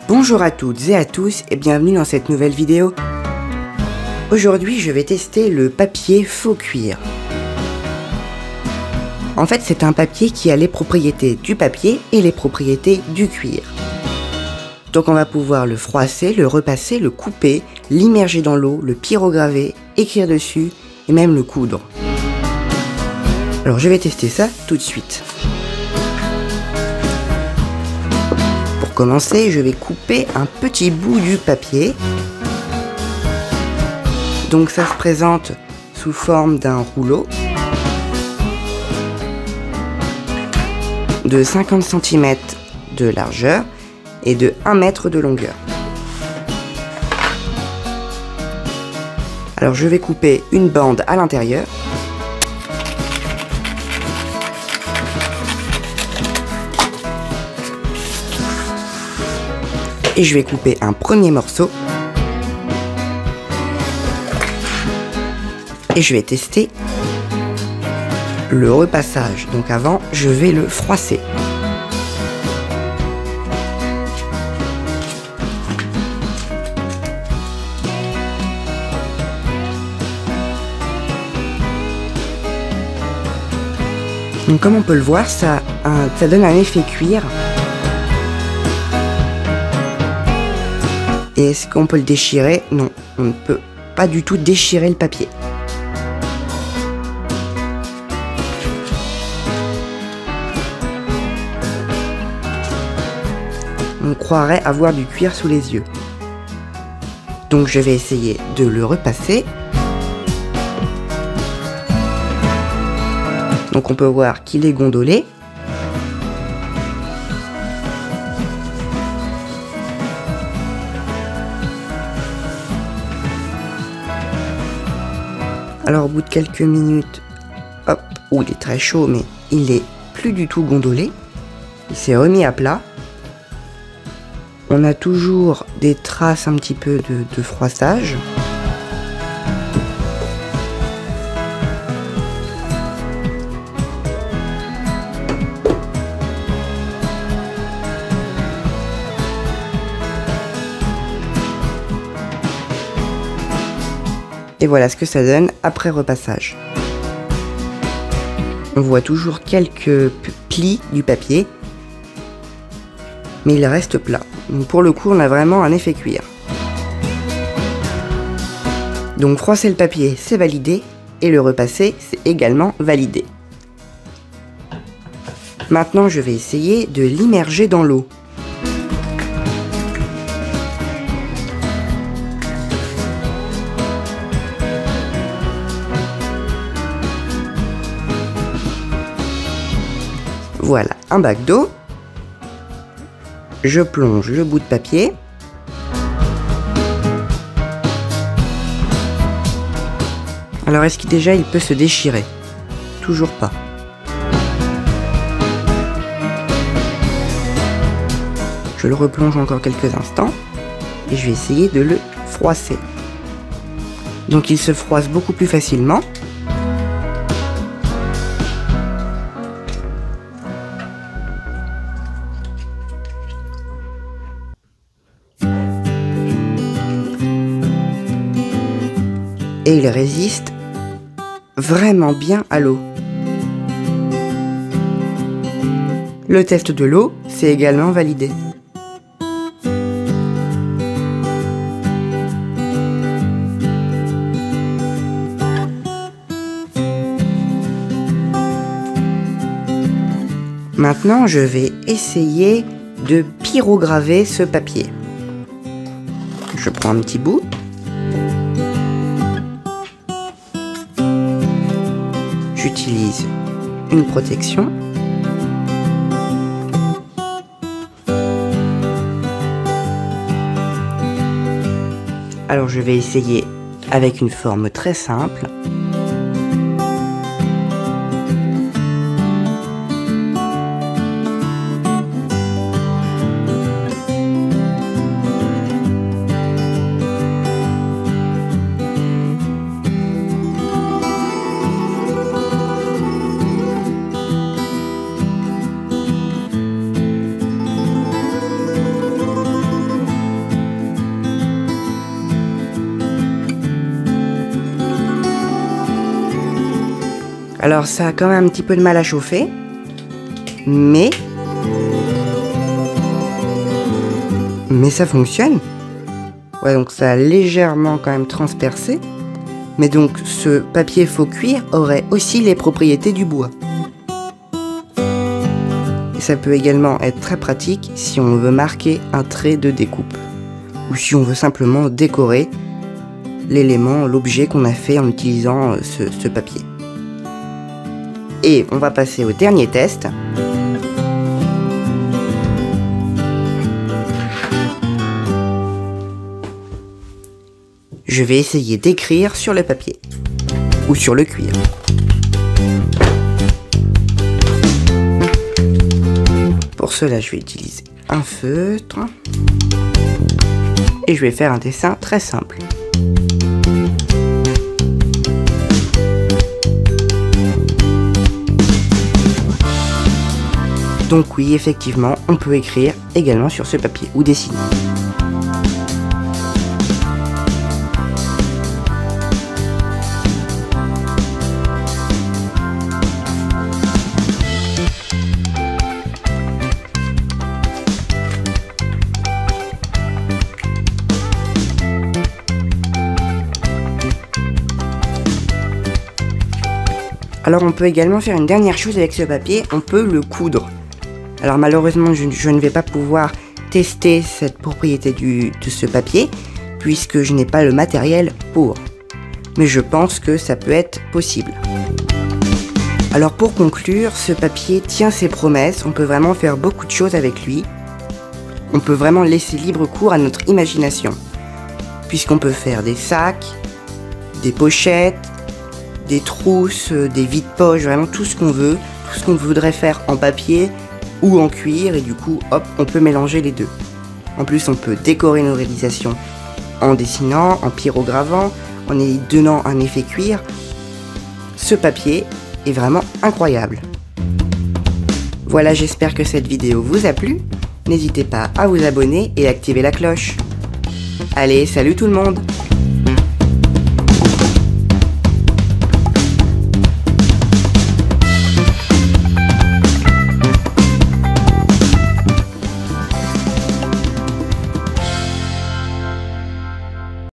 Bonjour à toutes et à tous et bienvenue dans cette nouvelle vidéo. Aujourd'hui je vais tester le papier faux cuir. En fait c'est un papier qui a les propriétés du papier et les propriétés du cuir. Donc on va pouvoir le froisser, le repasser, le couper, l'immerger dans l'eau, le pyrograver, écrire dessus et même le coudre. Alors je vais tester ça tout de suite. Pour commencer, je vais couper un petit bout du papier. Donc ça se présente sous forme d'un rouleau de 50 cm de largeur et de 1 mètre de longueur. Alors je vais couper une bande à l'intérieur. Et je vais couper un premier morceau. Et je vais tester le repassage. Donc avant, je vais le froisser. Donc comme on peut le voir, ça donne un effet cuir. Et est-ce qu'on peut le déchirer? Non, on ne peut pas du tout déchirer le papier. On croirait avoir du cuir sous les yeux. Donc je vais essayer de le repasser. Donc on peut voir qu'il est gondolé. Alors au bout de quelques minutes, hop, il est très chaud mais il est plus du tout gondolé. Il s'est remis à plat. On a toujours des traces un petit peu de froissage. Et voilà ce que ça donne après repassage. On voit toujours quelques plis du papier, mais il reste plat. Donc pour le coup, on a vraiment un effet cuir. Donc froisser le papier, c'est validé, et le repasser, c'est également validé. Maintenant, je vais essayer de l'immerger dans l'eau. Voilà, un bac d'eau. Je plonge le bout de papier. Alors est-ce qu'il déjà il peut se déchirer? Toujours pas. Je le replonge encore quelques instants et je vais essayer de le froisser. Donc il se froisse beaucoup plus facilement. Et il résiste vraiment bien à l'eau. Le test de l'eau, c'est également validé. Maintenant, je vais essayer de pyrograver ce papier. Je prends un petit bout. J'utilise une protection. Alors je vais essayer avec une forme très simple. Alors ça a quand même un petit peu de mal à chauffer, mais ça fonctionne. Ouais, donc ça a légèrement quand même transpercé. Mais donc ce papier faux cuir aurait aussi les propriétés du bois. Et ça peut également être très pratique si on veut marquer un trait de découpe. Ou si on veut simplement décorer l'élément, l'objet qu'on a fait en utilisant ce papier. Et on va passer au dernier test. Je vais essayer d'écrire sur le papier ou sur le cuir. Pour cela, je vais utiliser un feutre et je vais faire un dessin très simple. Donc oui, effectivement, on peut écrire également sur ce papier ou dessiner. Alors on peut également faire une dernière chose avec ce papier, on peut le coudre. Alors malheureusement je ne vais pas pouvoir tester cette propriété de ce papier puisque je n'ai pas le matériel pour. Mais je pense que ça peut être possible. Alors pour conclure, ce papier tient ses promesses, on peut vraiment faire beaucoup de choses avec lui. On peut vraiment laisser libre cours à notre imagination. Puisqu'on peut faire des sacs, des pochettes, des trousses, des vides-poches, vraiment tout ce qu'on veut, tout ce qu'on voudrait faire en papier ou en cuir, et du coup, hop, on peut mélanger les deux. En plus, on peut décorer nos réalisations en dessinant, en pyrogravant, en y donnant un effet cuir. Ce papier est vraiment incroyable. Voilà, j'espère que cette vidéo vous a plu. N'hésitez pas à vous abonner et activer la cloche. Allez, salut tout le monde!